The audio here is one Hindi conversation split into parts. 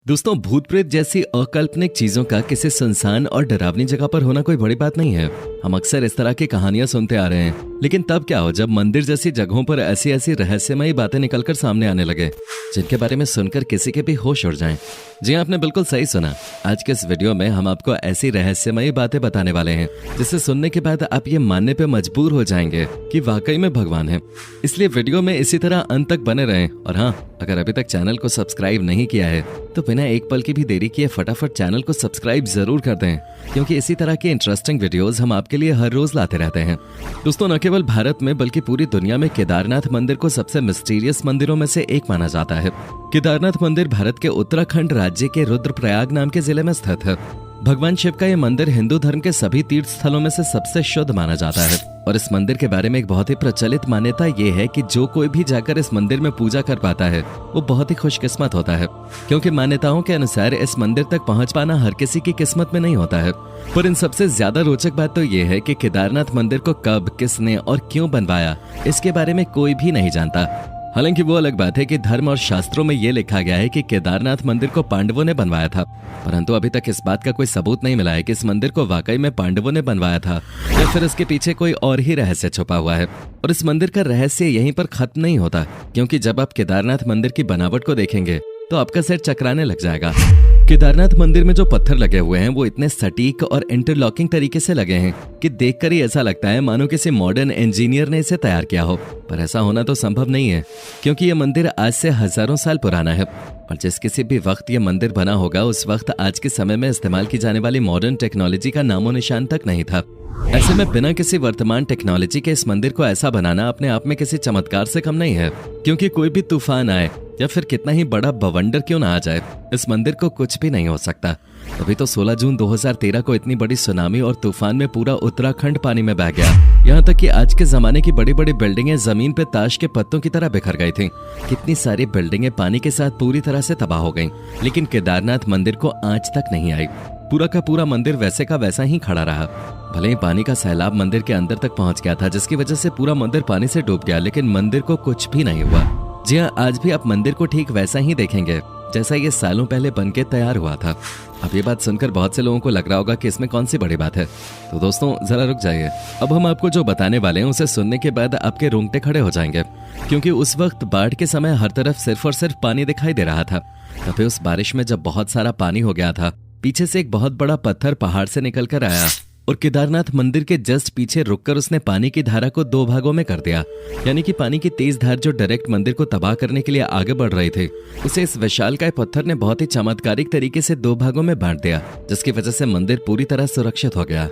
दोस्तों, भूत प्रेत जैसी अकाल्पनिक चीजों का किसी सुनसान और डरावनी जगह पर होना कोई बड़ी बात नहीं है। हम अक्सर इस तरह की कहानियां सुनते आ रहे हैं, लेकिन तब क्या हो जब मंदिर जैसी जगहों पर ऐसी ऐसी रहस्यमयी बातें निकलकर सामने आने लगे जिनके बारे में सुनकर किसी के भी होश उड़ जाएं। जी आपने बिल्कुल सही सुना। आज के इस वीडियो में हम आपको ऐसी रहस्यमयी बातें बताने वाले हैं जिसे सुनने के बाद आप ये मानने पे मजबूर हो जाएंगे कि वाकई में भगवान है। इसलिए वीडियो में इसी तरह अंत तक बने रहें। और हाँ, अगर अभी तक चैनल को सब्सक्राइब नहीं किया है तो बिना एक पल की भी देरी किए फटाफट चैनल को सब्सक्राइब जरूर कर दें, क्योंकि इसी तरह के इंटरेस्टिंग वीडियोस हम आपके लिए हर रोज लाते रहते हैं। दोस्तों, न केवल भारत में बल्कि पूरी दुनिया में केदारनाथ मंदिर को सबसे मिस्टीरियस मंदिरों में से एक माना जाता है। केदारनाथ मंदिर भारत के उत्तराखंड राज्य के रुद्रप्रयाग नाम के जिले में स्थित है। भगवान शिव का यह मंदिर हिंदू धर्म के सभी तीर्थ स्थलों में से सबसे शुद्ध माना जाता है। और इस मंदिर के बारे में एक बहुत ही प्रचलित मान्यता ये है कि जो कोई भी जाकर इस मंदिर में पूजा कर पाता है वो बहुत ही खुशकिस्मत होता है, क्योंकि मान्यताओं के अनुसार इस मंदिर तक पहुंच पाना हर किसी की किस्मत में नहीं होता है। पर इन सबसे ज्यादा रोचक बात तो ये है कि केदारनाथ मंदिर को कब, किसने और क्यों बनवाया, इसके बारे में कोई भी नहीं जानता। हालांकि वो अलग बात है कि धर्म और शास्त्रों में ये लिखा गया है कि केदारनाथ मंदिर को पांडवों ने बनवाया था, परंतु अभी तक इस बात का कोई सबूत नहीं मिला है कि इस मंदिर को वाकई में पांडवों ने बनवाया था या फिर इसके पीछे कोई और ही रहस्य छुपा हुआ है। और इस मंदिर का रहस्य यहीं पर खत्म नहीं होता, क्योंकि जब आप केदारनाथ मंदिर की बनावट को देखेंगे तो आपका सिर चकराने लग जाएगा। केदारनाथ मंदिर में जो पत्थर लगे हुए हैं वो इतने सटीक और इंटरलॉकिंग तरीके से लगे हैं कि देखकर ही ऐसा लगता है मानो किसी मॉडर्न इंजीनियर ने इसे तैयार किया हो। पर ऐसा होना तो संभव नहीं है, क्योंकि ये मंदिर आज से हजारों साल पुराना है। और जिस किसी भी वक्त ये मंदिर बना होगा उस वक्त आज के समय में इस्तेमाल की जाने वाली मॉडर्न टेक्नोलॉजी का नामो निशान तक नहीं था। ऐसे में बिना किसी वर्तमान टेक्नोलॉजी के इस मंदिर को ऐसा बनाना अपने आप में किसी चमत्कार से कम नहीं है, क्योंकि कोई भी तूफान आए या फिर कितना ही बड़ा बवंडर क्यों ना आ जाए, इस मंदिर को कुछ भी नहीं हो सकता। तभी तो 16 जून 2013 को इतनी बड़ी सुनामी और तूफान में पूरा उत्तराखंड पानी में बह गया। यहाँ तक कि आज के जमाने की बड़ी बड़ी बिल्डिंगें जमीन पे ताश के पत्तों की तरह बिखर गई थीं। कितनी सारी बिल्डिंगें पानी के साथ पूरी तरह से तबाह हो गईं, लेकिन केदारनाथ मंदिर को आंच तक नहीं आई। पूरा का पूरा मंदिर वैसे का वैसा ही खड़ा रहा। भले ही पानी का सैलाब मंदिर के अंदर तक पहुंच गया था, जिसकी वजह से पूरा मंदिर पानी से डूब गया, लेकिन मंदिर को कुछ भी नहीं हुआ। जी हाँ, आज भी आप मंदिर को ठीक वैसा ही देखेंगे जैसा ये सालों पहले बनके तैयार हुआ था। अब ये बात सुनकर बहुत से लोगों को लग रहा होगा कि इसमें कौन सी बड़ी बात है। तो दोस्तों, जरा रुक जाइए। अब हम आपको जो बताने वाले हैं उसे सुनने के बाद आपके रोंगटे खड़े हो जाएंगे, क्योंकि उस वक्त बाढ़ के समय हर तरफ सिर्फ और सिर्फ पानी दिखाई दे रहा था। तभी उस बारिश में जब बहुत सारा पानी हो गया था, पीछे से एक बहुत बड़ा पत्थर पहाड़ से निकल कर आया और केदारनाथ मंदिर के जस्ट पीछे रुककर उसने पानी की धारा को 2 भागों में कर दिया। यानी कि पानी की तेज धार जो डायरेक्ट मंदिर को तबाह करने के लिए आगे बढ़ रही थी, उसे इस विशालकाय पत्थर ने बहुत ही चमत्कारिक तरीके से 2 भागों में बांट दिया, जिसकी वजह से मंदिर पूरी तरह सुरक्षित हो गया।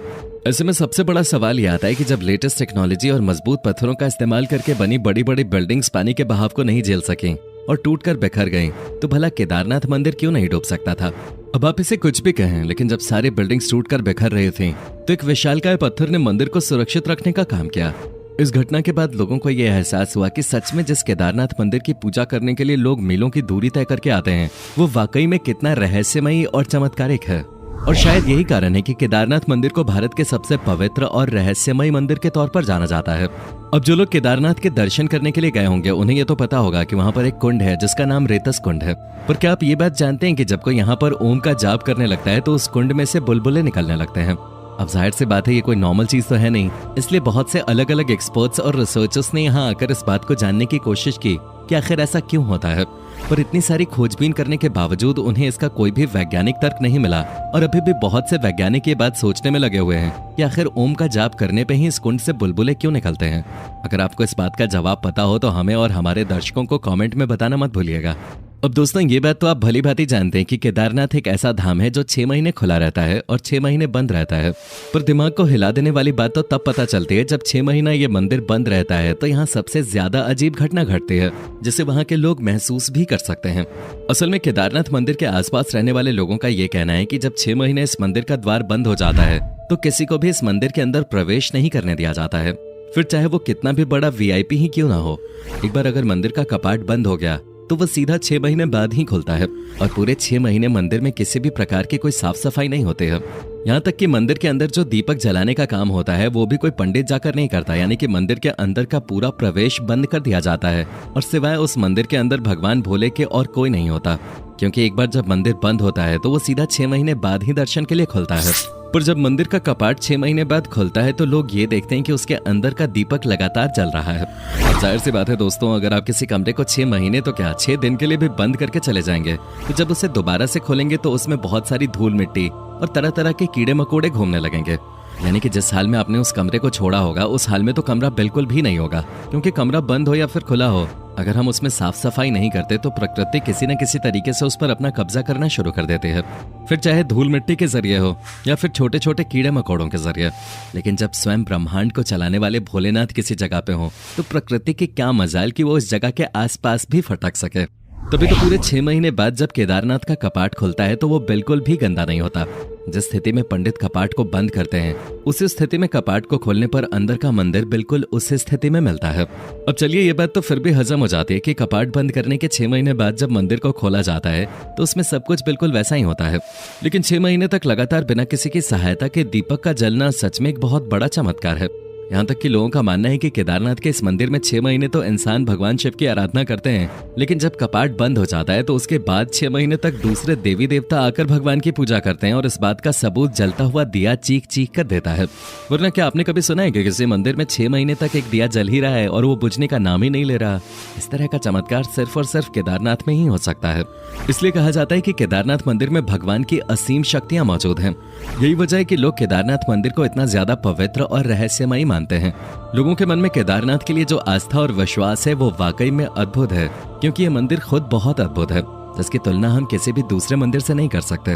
ऐसे में सबसे बड़ा सवाल यह आता है कि जब लेटेस्ट टेक्नोलॉजी और मजबूत पत्थरों का इस्तेमाल करके बनी बड़ी बड़ी बिल्डिंग्स पानी के बहाव को नहीं झेल सकी और टूटकर बिखर गई, तो भला केदारनाथ मंदिर क्यों नहीं डूब सकता था। अब आप इसे कुछ भी कहें, लेकिन जब सारी बिल्डिंग्स टूटकर बिखर रही थीं, तो एक विशालकाय पत्थर ने मंदिर को सुरक्षित रखने का काम किया। इस घटना के बाद लोगों को यह एहसास हुआ कि सच में जिस केदारनाथ मंदिर की पूजा करने के लिए लोग मीलों की दूरी तय करके आते हैं, वो वाकई में कितना रहस्यमयी और चमत्कारिक है। और शायद यही कारण है कि केदारनाथ मंदिर को भारत के सबसे पवित्र और रहस्यमय मंदिर के तौर पर जाना जाता है। अब जो लोग केदारनाथ के दर्शन करने के लिए गए होंगे उन्हें ये तो पता होगा कि वहाँ पर एक कुंड है जिसका नाम रेतस कुंड है। पर क्या आप ये बात जानते हैं कि जब कोई यहाँ पर ओम का जाप करने लगता है तो उस कुंड में से बुलबुले निकलने लगते हैं। अब जाहिर सी बात है ये कोई नॉर्मल चीज तो है नहीं, इसलिए बहुत से अलग अलग एक्सपर्ट्स और रिसर्चर्स ने यहाँ आकर इस बात को जानने की कोशिश की कि आखिर ऐसा क्यों होता है। पर इतनी सारी खोजबीन करने के बावजूद उन्हें इसका कोई भी वैज्ञानिक तर्क नहीं मिला। और अभी भी बहुत से वैज्ञानिक ये बात सोचने में लगे हुए हैं कि आखिर ओम का जाप करने पे ही इस कुंड से बुलबुले क्यों निकलते हैं। अगर आपको इस बात का जवाब पता हो तो हमें और हमारे दर्शकों को कमेंट में बताना मत भूलिएगा। अब दोस्तों, ये बात तो आप भली भांति जानते हैं कि केदारनाथ एक ऐसा धाम है जो 6 महीने खुला रहता है और 6 महीने बंद रहता है। पर दिमाग को हिला देने वाली बात तो तब पता चलती है जब 6 महीना ये मंदिर बंद रहता है, तो यहाँ सबसे ज्यादा अजीब घटना घटती है जिसे वहाँ के लोग महसूस भी कर सकते हैं। असल में केदारनाथ मंदिर के आसपास रहने वाले लोगों का ये कहना है कि जब 6 महीने इस मंदिर का द्वार बंद हो जाता है तो किसी को भी इस मंदिर के अंदर प्रवेश नहीं करने दिया जाता है, फिर चाहे वो कितना भी बड़ा VIP ही क्यों ना हो। एक बार अगर मंदिर का कपाट बंद हो गया तो वो सीधा 6 महीने बाद ही खुलता है और पूरे 6 महीने मंदिर में किसी भी प्रकार की कोई साफ सफाई नहीं होती है। यहाँ तक कि मंदिर के अंदर जो दीपक जलाने का काम होता है वो भी कोई पंडित जाकर नहीं करता, यानी कि मंदिर के अंदर का पूरा प्रवेश बंद कर दिया जाता है और सिवाय उस मंदिर के अंदर भगवान भोले के और कोई नहीं होता। क्योंकि एक बार जब मंदिर बंद होता है तो वो सीधा 6 महीने बाद ही दर्शन के लिए खुलता है। पर जब मंदिर का कपाट 6 महीने बाद खुलता है तो लोग ये देखते हैं कि उसके अंदर का दीपक लगातार जल रहा है। अब जाहिर सी बात है दोस्तों, अगर आप किसी कमरे को 6 महीने तो क्या 6 दिन के लिए भी बंद करके चले जाएंगे, तो जब उसे दोबारा से खोलेंगे तो उसमें बहुत सारी धूल मिट्टी और तरह तरह के कीड़े मकोड़े घूमने लगेंगे। यानी कि जिस हाल में आपने उस कमरे को छोड़ा होगा उस हाल में तो कमरा बिल्कुल भी नहीं होगा, क्योंकि कमरा बंद हो या फिर खुला हो, अगर हम उसमें साफ सफाई नहीं करते तो प्रकृति किसी न किसी तरीके से उस पर अपना कब्जा करना शुरू कर देती है, फिर चाहे धूल मिट्टी के जरिए हो या फिर छोटे छोटे कीड़े मकोड़ों के जरिए। लेकिन जब स्वयं ब्रह्मांड को चलाने वाले भोलेनाथ किसी जगह पे हो तो प्रकृति की क्या मजाल कि वो उस जगह के आसपास भी फटक सके। तभी तो पूरे 6 महीने बाद जब केदारनाथ का कपाट खुलता है तो वो बिल्कुल भी गंदा नहीं होता। जिस स्थिति में पंडित कपाट को बंद करते हैं उसी स्थिति में कपाट को खोलने पर अंदर का मंदिर बिल्कुल उसी स्थिति में मिलता है। अब चलिए, ये बात तो फिर भी हजम हो जाती है कि कपाट बंद करने के 6 महीने बाद जब मंदिर को खोला जाता है तो उसमें सब कुछ बिल्कुल वैसा ही होता है। लेकिन 6 महीने तक लगातार बिना किसी की सहायता के दीपक का जलना सच में एक बहुत बड़ा चमत्कार है। यहाँ तक कि लोगों का मानना है कि केदारनाथ के इस मंदिर में 6 महीने तो इंसान भगवान शिव की आराधना करते हैं, लेकिन जब कपाट बंद हो जाता है तो उसके बाद 6 महीने तक दूसरे देवी देवता आकर भगवान की पूजा करते हैं और इस बात का सबूत जलता हुआ दिया चीख चीख कर देता है। वरना क्या आपने कभी सुना है कि किसी मंदिर में 6 महीने तक एक दिया जल ही रहा है और वो बुझने का नाम ही नहीं ले रहा? इस तरह का चमत्कार सिर्फ और सिर्फ केदारनाथ में ही हो सकता है। इसलिए कहा जाता है कि केदारनाथ मंदिर में भगवान की असीम शक्तियां मौजूद हैं। यही वजह है कि लोग केदारनाथ मंदिर को इतना ज्यादा पवित्र और रहस्यमयी मानते हैं। लोगों के मन में केदारनाथ के लिए जो आस्था और विश्वास है वो वाकई में अद्भुत है, क्योंकि ये मंदिर खुद बहुत अद्भुत है, जिसकी तुलना हम किसी भी दूसरे मंदिर से नहीं कर सकते।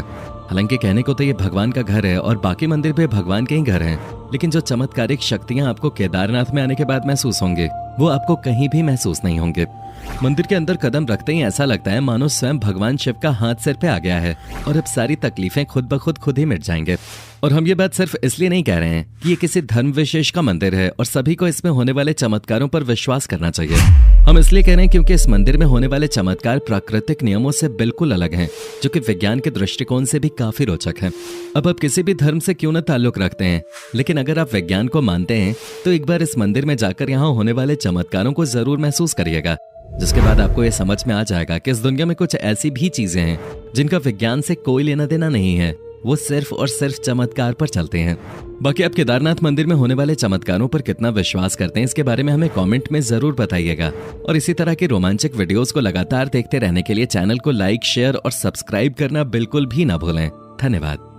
हालांकि कहने को तो ये भगवान का घर है और बाकी मंदिर भी भगवान के ही घर हैं, लेकिन जो चमत्कारिक शक्तियां आपको केदारनाथ में आने के बाद महसूस होंगी वो आपको कहीं भी महसूस नहीं होंगे। मंदिर के अंदर कदम रखते ही ऐसा लगता है मानो स्वयं भगवान शिव का हाथ सिर पे आ गया है और अब सारी तकलीफें खुद ब खुद ही मिट जाएंगे। और हम ये बात सिर्फ इसलिए नहीं कह रहे हैं कि ये किसी धर्म विशेष का मंदिर है और सभी को इसमें होने वाले चमत्कारों पर विश्वास करना चाहिए। हम इसलिए कह रहे हैं क्योंकि इस मंदिर में होने वाले चमत्कार प्राकृतिक नियमों से बिल्कुल अलग हैं, जो कि विज्ञान के दृष्टिकोण से भी काफी रोचक हैं। अब आप किसी भी धर्म से क्यों न ताल्लुक रखते हैं, लेकिन अगर आप विज्ञान को मानते हैं तो एक बार इस मंदिर में जाकर यहाँ होने वाले चमत्कारों को जरूर महसूस करिएगा, जिसके बाद आपको ये समझ में आ जाएगा कि इस दुनिया में कुछ ऐसी भी चीजें हैं जिनका विज्ञान से कोई लेना देना नहीं है, वो सिर्फ और सिर्फ चमत्कार पर चलते हैं। बाकी आप केदारनाथ मंदिर में होने वाले चमत्कारों पर कितना विश्वास करते हैं इसके बारे में हमें कमेंट में जरूर बताइएगा। और इसी तरह के रोमांचक वीडियोस को लगातार देखते रहने के लिए चैनल को लाइक, शेयर और सब्सक्राइब करना बिल्कुल भी ना भूलें। धन्यवाद।